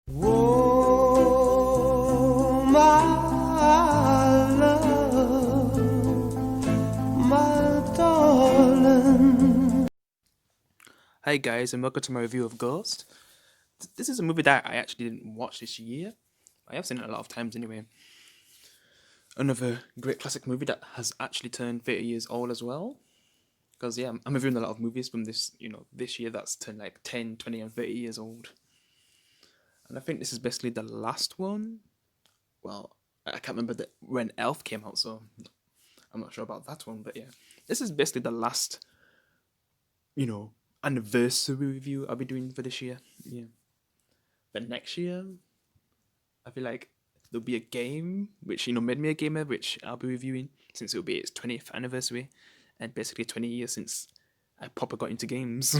Oh, my love, my darling. Hi guys, and welcome to my review of Ghost. This is a movie that I actually didn't watch this year. I have seen it a lot of times anyway. Another great classic movie that has actually turned 30 years old as well. Because yeah, I'm reviewing a lot of movies from this year that's turned like 10, 20, and 30 years old. And I think this is basically the last one. Well, I can't remember when Elf came out, so I'm not sure about that one. But yeah, this is basically the last, you know, anniversary review I'll be doing for this year. Yeah. But next year, I feel like there'll be a game which made me a gamer, which I'll be reviewing since it'll be its 20th anniversary, and basically 20 years since I proper got into games.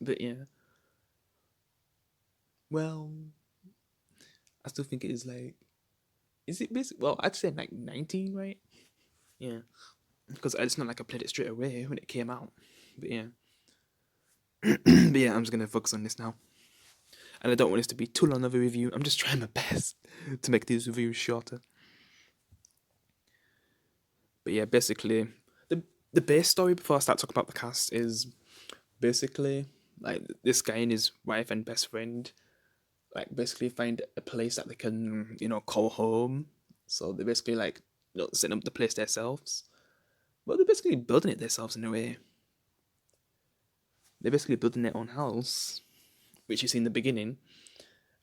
But yeah, well, I still think it is like, is it basic? Well, I'd say like 19, right? Yeah, because it's not like I played it straight away when it came out. But yeah, but yeah, I'm just gonna focus on this now, and I don't want this to be too long of a review. I'm just trying my best to make these reviews shorter. But yeah, basically, the base story before I start talking about the cast is basically like this guy and his wife and best friend like basically find a place that they can call home. So they basically like setting up the place themselves. Well, they're basically building it themselves in a way. They're basically building their own house, which you see in the beginning.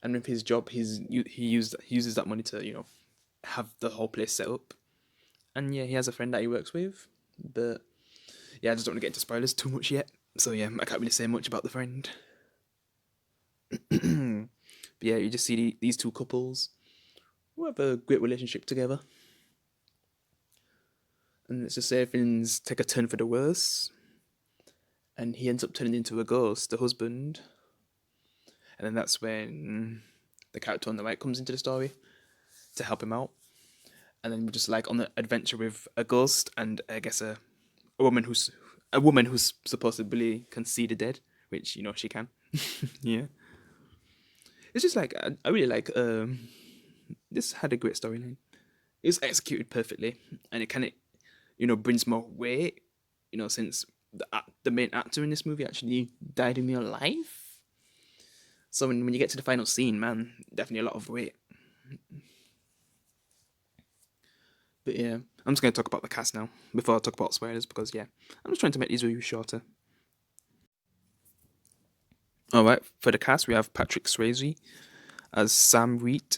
And with his job, he uses that money to have the whole place set up. And yeah, he has a friend that he works with, but yeah, I just don't want to get into spoilers too much yet. So yeah, I can't really say much about the friend. But yeah, you just see these two couples who have a great relationship together. And let's just say things take a turn for the worse. And he ends up turning into a ghost, the husband. And then that's when the character on the right comes into the story to help him out. And then we're just like on an adventure with a ghost and I guess a woman who's supposedly can see the dead, which she can. Yeah. It's just like I really like this had a great storyline. It was executed perfectly, and it kind of brings more weight. Since the main actor in this movie actually died in real life. So when you get to the final scene, man, definitely a lot of weight. But yeah, I'm just gonna talk about the cast now before I talk about spoilers because yeah, I'm just trying to make these reviews shorter. All right, for the cast we have Patrick Swayze as Sam Reed.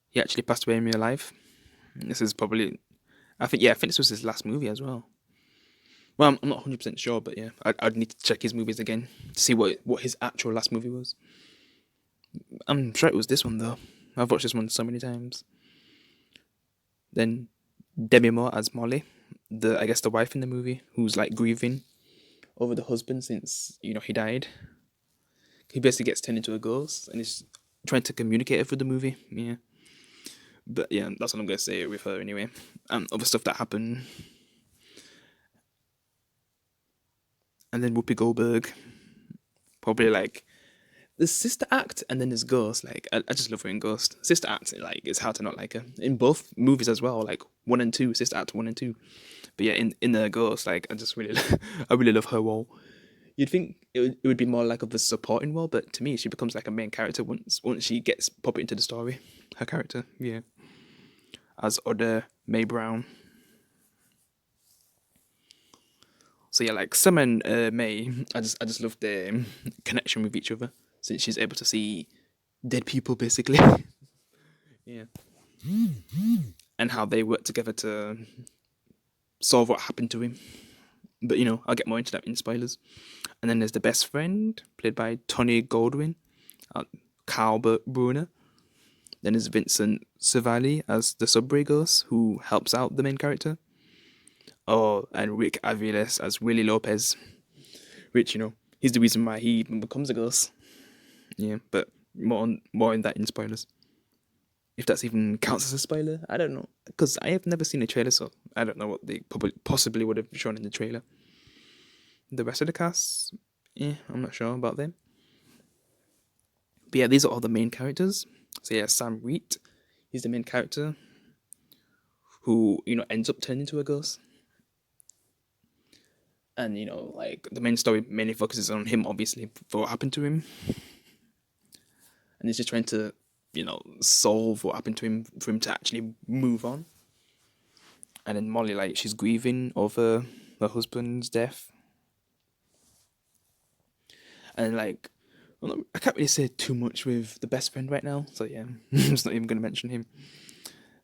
He actually passed away in real life. This is probably, I think this was his last movie as well. Well, I'm not 100% sure, but yeah, I'd need to check his movies again to see what his actual last movie was. I'm sure it was this one though. I've watched this one so many times. Then Demi Moore as Molly, I guess the wife in the movie, who's like grieving over the husband since he died. He basically gets turned into a ghost and is trying to communicate it through the movie. Yeah, but yeah, that's what I'm gonna say with her anyway. Other stuff that happened, and then Whoopi Goldberg, probably like the sister act, and then there's Ghost. Like I just love her in Ghost. Sister act, like it's hard to not like her in both movies as well. Like 1 and 2, Sister Act 1 and 2. But yeah, in the Ghost, like I just really, I really love her role. You'd think it would be more like of a supporting role, but to me, she becomes like a main character once she gets pop into the story. Her character, yeah, as Oda Mae Brown. So yeah, like Sam and May, I just love their connection with each other since she's able to see dead people basically. Yeah, and how they work together to solve what happened to him. But I'll get more into that in spoilers. And then there's the best friend, played by Tony Goldwyn, uh, Carl Brunner. Then there's Vincent Savali as the subway ghost, who helps out the main character. Oh, and Rick Aviles as Willie Lopez, which he's the reason why he even becomes a ghost. Yeah, but more on that in spoilers. If that's even counts as a spoiler, I don't know, because I have never seen a trailer, so I don't know what they possibly would have shown in the trailer. The rest of the cast, yeah, I'm not sure about them. yeah, these are all the main characters. So yeah, Sam Reed, he's the main character who ends up turning into a ghost, and like the main story mainly focuses on him, obviously, for what happened to him, and he's just trying to solve what happened to him for him to actually move on. And then Molly, like, she's grieving over her husband's death, and like, well, I can't really say too much with the best friend right now, so yeah, I'm just not even gonna mention him.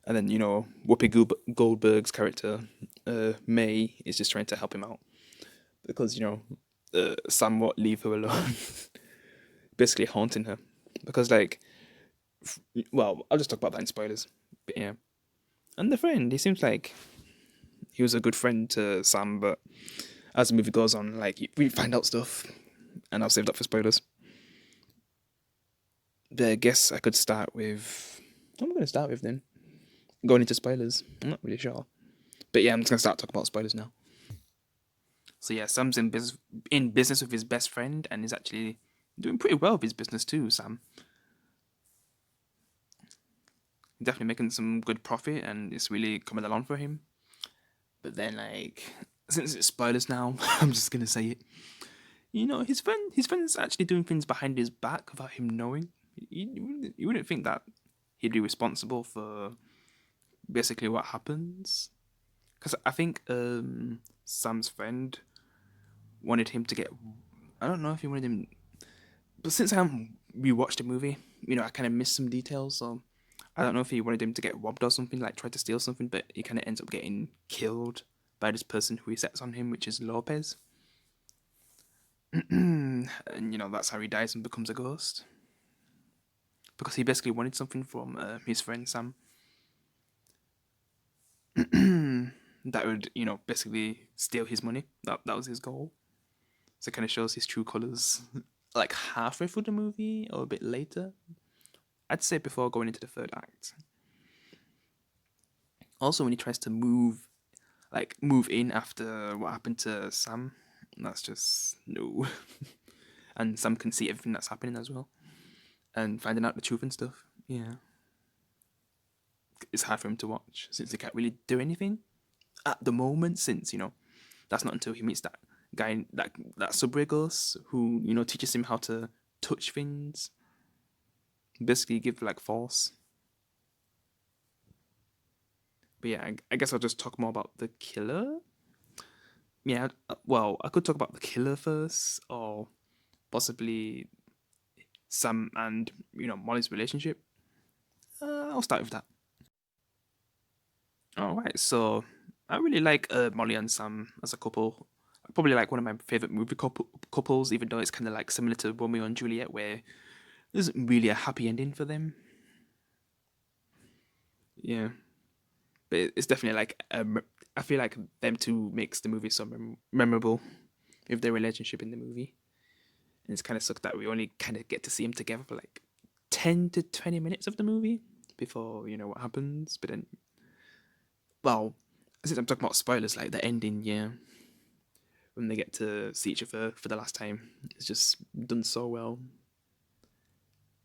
And then Whoopi Goldberg's character, May, is just trying to help him out because Sam won't leave her alone, basically haunting her. Because like, well, I'll just talk about that in spoilers. But yeah, and the friend, he seems like he was a good friend to Sam, but as the movie goes on, like we find out stuff, and I'll save that for spoilers. But I guess I could start with. What am I going to start with then? Going into spoilers. I'm not really sure. But yeah, I'm just going to start talking about spoilers now. So yeah, Sam's in business with his best friend, and he's actually doing pretty well with his business too, Sam. Definitely making some good profit, and it's really coming along for him. But then, like, since it's spoilers now, I'm just going to say it. His friend's actually doing things behind his back without him knowing. You wouldn't think that he'd be responsible for basically what happens. Because I think Sam's friend wanted him to get. I don't know if he wanted him. But since I haven't rewatched the movie, I kind of missed some details. So I don't know if he wanted him to get robbed or something, like try to steal something, but he kind of ends up getting killed by this person who he sets on him, which is Lopez. And that's how he dies and becomes a ghost. Because he basically wanted something from his friend Sam. That would, basically steal his money. That was his goal. So it kind of shows his true colors, like halfway through the movie or a bit later. I'd say before going into the third act. Also, when he tries to move in after what happened to Sam, that's just no. And Sam can see everything that's happening as well, and finding out the truth and stuff. Yeah, it's hard for him to watch since he can't really do anything at the moment. Since that's not until he meets that guy, that subway ghost who teaches him how to touch things. Basically, give like force. But yeah, I guess I'll just talk more about the killer. Yeah, well, I could talk about the killer first, or possibly Sam and Molly's relationship. I'll start with that. All right, so I really like Molly and Sam as a couple. Probably like one of my favorite movie couples, even though it's kind of like similar to Romeo and Juliet, where there isn't really a happy ending for them. Yeah, but it's definitely like I feel like them two makes the movie so memorable with their relationship in the movie. And it's kind of sucked that we only kind of get to see them together for like 10 to 20 minutes of the movie before what happens. But then, well, since I'm talking about spoilers, like the ending, yeah, when they get to see each other for the last time, it's just done so well.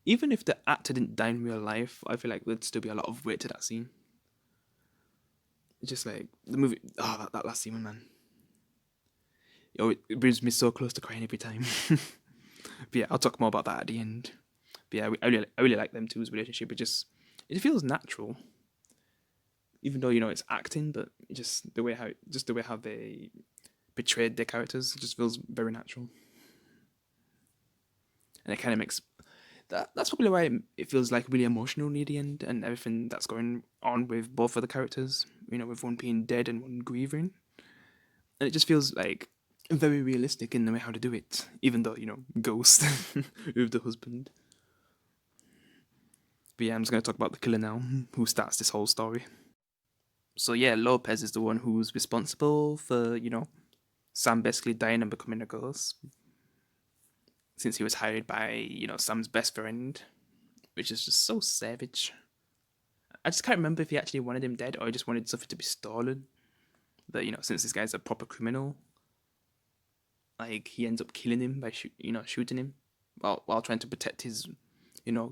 Even if the actor didn't die in real life, I feel like there'd still be a lot of weight to that scene. It's just like the movie. Oh, that last scene, man. It brings me so close to crying every time. But yeah, I'll talk more about that at the end. But yeah, I really like them two's relationship. It feels natural, even though it's acting, but just the way how they portrayed their characters just feels very natural, and it kind of makes that's probably why it feels like really emotional near the end and everything that's going on with both of the characters. With one being dead and one grieving, and it just feels like very realistic in the way how to do it, even though Ghost with the husband. But yeah, I'm just gonna talk about the killer now, who starts this whole story. So yeah, Lopez is the one who's responsible for Sam basically dying and becoming a ghost, since he was hired by Sam's best friend, which is just so savage. I just can't remember if he actually wanted him dead or he just wanted something to be stolen. But since this guy's a proper criminal, like he ends up killing him by shooting him while trying to protect his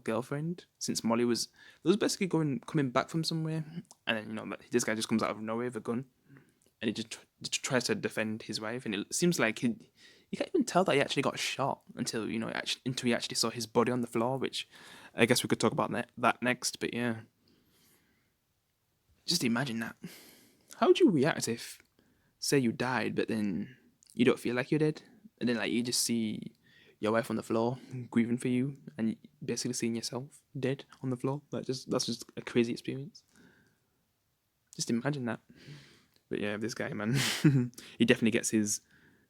girlfriend, since Molly was basically coming back from somewhere, and then this guy just comes out of nowhere with a gun, and he just tries to defend his wife, and it seems like you can't even tell that he actually got shot until until he actually saw his body on the floor, which I guess we could talk about that next. But yeah, just imagine that. How would you react if, say, you died, but then you don't feel like you're dead, and then you just see your wife on the floor grieving for you, and basically seeing yourself dead on the floor? That's just a crazy experience. Just imagine that. But yeah, this guy, man, he definitely gets his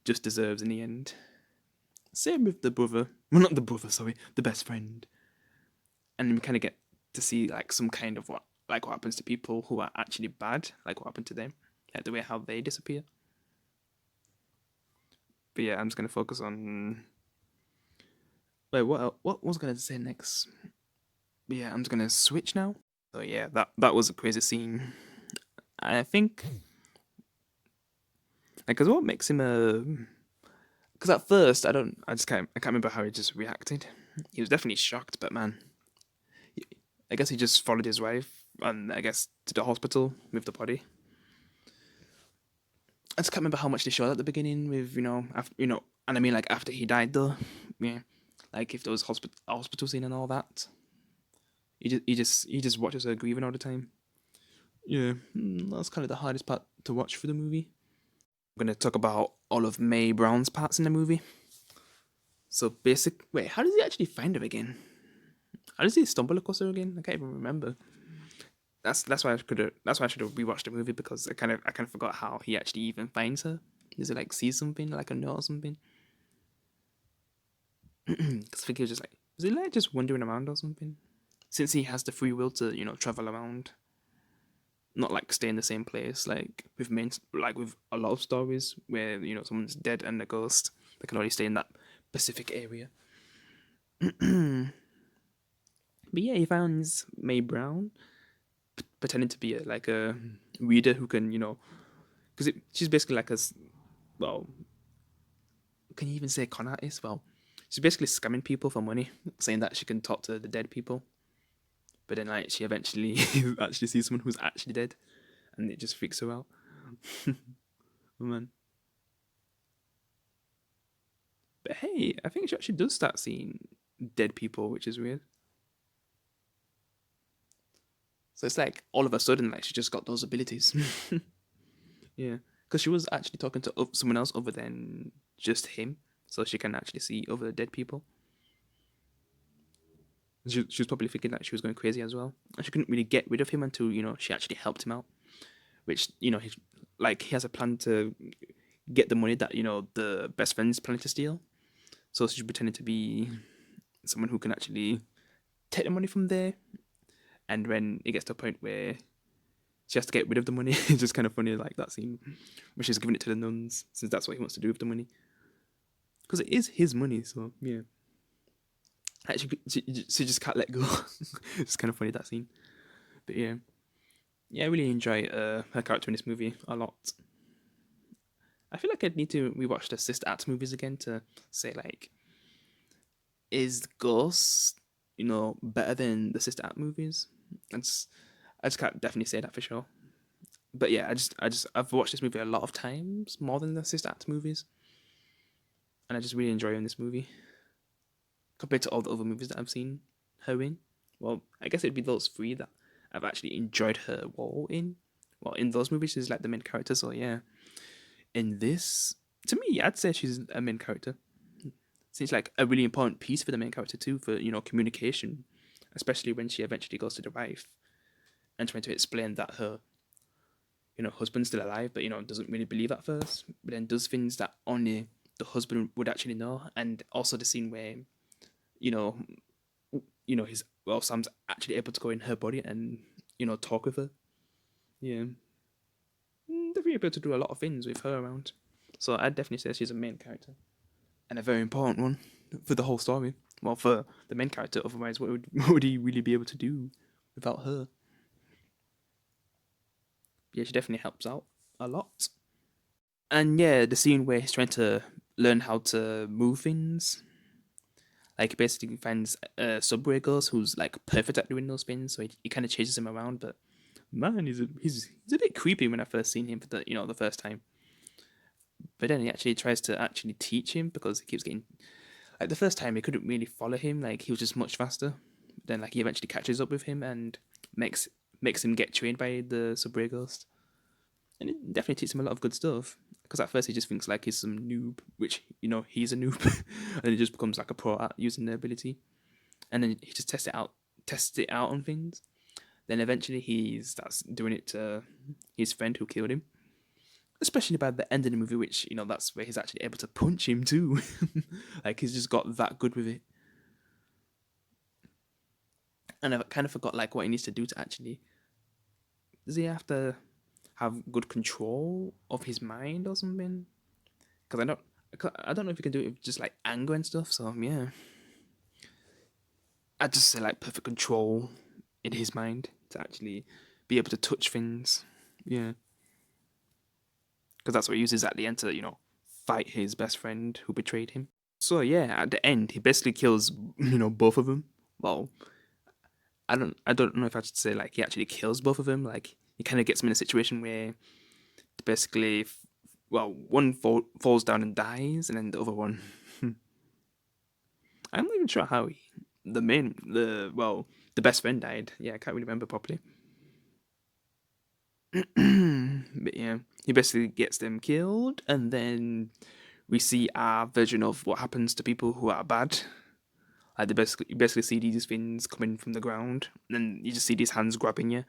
just deserves in the end. Same with the brother. Well, not the brother, sorry, the best friend. And we kind of get to see some kind of what happens to people who are actually bad, what happened to them, the way how they disappear. But yeah, I'm just gonna focus on. Wait, what was I gonna say next? But yeah, I'm just gonna switch now. So yeah, that was a crazy scene. I think, because what makes him a. Because at first I can't remember how he just reacted. He was definitely shocked, but man, I guess he just followed his wife and I guess to the hospital with the body. I just can't remember how much they showed at the beginning with after, and I mean after he died though, yeah, if there was hospital scene and all that. He just watches her grieving all the time. Yeah, that's kind of the hardest part to watch for the movie. I'm gonna talk about all of Mae Brown's parts in the movie. So wait, how does he actually find her again? How does he stumble across her again? I can't even remember. That's why I should have rewatched the movie, because I kind of forgot how he actually even finds her. Does he see something a note or something? Because I think he was he just wandering around or something? Since he has the free will to travel around, not stay in the same place with a lot of stories where someone's dead and a ghost, they can only stay in that specific area. But yeah, he finds Mae Brown pretending to be a reader who can because she's basically well, can you even say con artist? Well, she's basically scamming people for money, saying that she can talk to the dead people. But then she eventually actually sees someone who's actually dead, and it just freaks her out. Oh man. But hey, I think she actually does start seeing dead people, which is weird. So it's all of a sudden she just got those abilities. Yeah, because she was actually talking to someone else other than just him, so she can actually see other dead people. She was probably thinking that she was going crazy as well, and she couldn't really get rid of him until she actually helped him out, which he has a plan to get the money that the best friend's planning to steal. So she's pretending to be someone who can actually take the money from there, and when it gets to a point where she has to get rid of the money, it's just kind of funny, that scene where she's giving it to the nuns, since that's what he wants to do with the money, because it is his money. So yeah, actually she just can't let go. It's kind of funny, that scene. But yeah, I really enjoy her character in this movie a lot. I feel like I'd need to rewatch the Sister Act movies again to say is Ghost better than the Sister Act movies? I just can't definitely say that for sure. But yeah, I've watched this movie a lot of times, more than the Sister Act movies, and I just really enjoy her in this movie compared to all the other movies that I've seen her in. Well, I guess it'd be those three that I've actually enjoyed her role in. Well, in those movies, she's the main character. So yeah, in this, to me, I'd say she's a main character. Seems like a really important piece for the main character too, for communication, especially when she eventually goes to the wife and trying to explain that her husband's still alive, but doesn't really believe at first, but then does things that only the husband would actually know. And also the scene where Sam's actually able to go in her body and talk with her. Yeah, they're really able to do a lot of things with her around. So I'd definitely say she's a main character, and a very important one for the whole story. Well, for the main character, otherwise, what would he really be able to do without her? Yeah, she definitely helps out a lot. And yeah, the scene where he's trying to learn how to move things, Like he basically finds Subway Ghost who's like perfect at doing those spins, so he kind of chases him around. But man, he's a bit creepy when I first seen him for the first time. But then he actually tries to actually teach him because he keeps getting like the first time he couldn't really follow him, like he was just much faster. Then like he eventually catches up with him and makes him get trained by the Subway Ghost. And it definitely teaches him a lot of good stuff. Because at first he just thinks like he's some noob, which, he's a noob. And then he just becomes like a pro at using the ability. And then he just tests it out on things. Then eventually he starts doing it to his friend who killed him. Especially by the end of the movie, which, that's where he's actually able to punch him too. Like he's just got that good with it. And I kind of forgot like what he needs to do to actually... Does he have to have good control of his mind or something? Because I don't know if you can do it with just like anger and stuff. So yeah, I'd just say like perfect control in his mind to actually be able to touch things. Yeah, because that's what he uses at the end to fight his best friend who betrayed him. So yeah, at the end he basically kills both of them. Well, I don't know if I should say like he actually kills both of them. Like he kind of gets them in a situation where basically, one falls down and dies, and then the other one, I'm not even sure how the best friend died. Yeah, I can't really remember properly. But yeah, he basically gets them killed, and then we see our version of what happens to people who are bad. Like you basically see these things coming from the ground, and then you just see these hands grabbing you.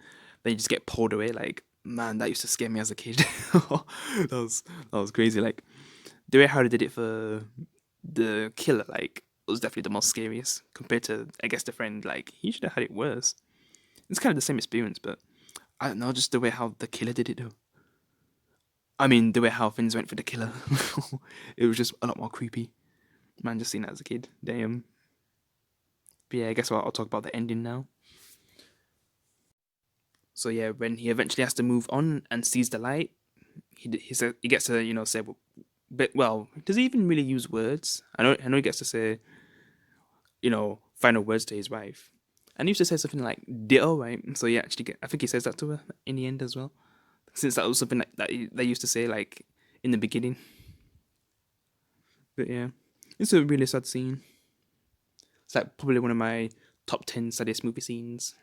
Then you just get pulled away. Like, man, that used to scare me as a kid. that was crazy. Like the way how they did it for the killer, like, was definitely the most scariest compared to, I guess, the friend. Like he should have had it worse. It's kind of the same experience, but I don't know, just the way how the killer did it though. I mean, the way how things went for the killer. It was just a lot more creepy. Man, just seeing that as a kid. Damn. But yeah, I guess I'll talk about the ending now. So yeah, when he eventually has to move on and sees the light, he gets to say, does he even really use words? I know he gets to say, final words to his wife, and he used to say something like "ditto," right? So yeah, I think he says that to her in the end as well, since that was something that they used to say like in the beginning. But yeah, it's a really sad scene. It's like probably one of my top 10 saddest movie scenes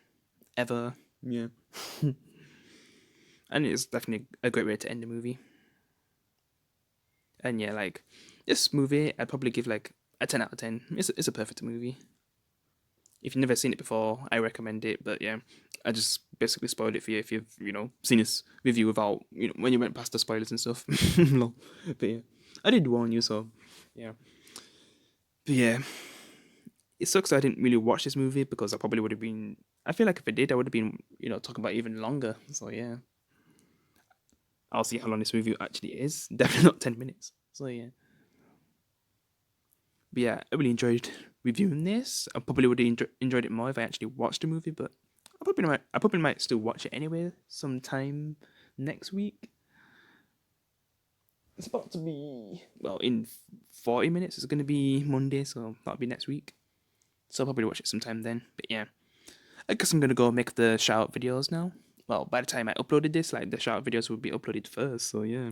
ever. Yeah. And it's definitely a great way to end the movie. And yeah, like this movie, I'd probably give like a 10 out of 10. It's a perfect movie. If you've never seen it before, I recommend it. But yeah, I just basically spoiled it for you if you've seen this review without when you went past the spoilers and stuff. No, but yeah, I did warn you, so yeah. But yeah, it sucks I didn't really watch this movie because I probably would have been. I feel like if I did, I would have been talking about it even longer. So yeah, I'll see how long this review actually is. Definitely not 10 minutes. So yeah. But yeah, I really enjoyed reviewing this. I probably would have enjoyed it more if I actually watched the movie, but I probably might still watch it anyway sometime next week. It's about to be, in 40 minutes. It's going to be Monday, so that'll be next week. So I'll probably watch it sometime then. But yeah, I guess I'm going to go make the shout-out videos now. Well, by the time I uploaded this, like the shout-out videos will be uploaded first, so yeah.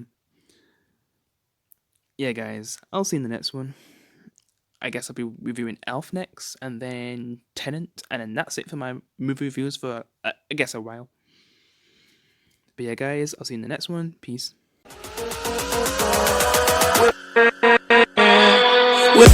Yeah, guys, I'll see you in the next one. I guess I'll be reviewing Elf next, and then Tenet, and then that's it for my movie reviews for, I guess, a while. But yeah, guys, I'll see you in the next one. Peace. With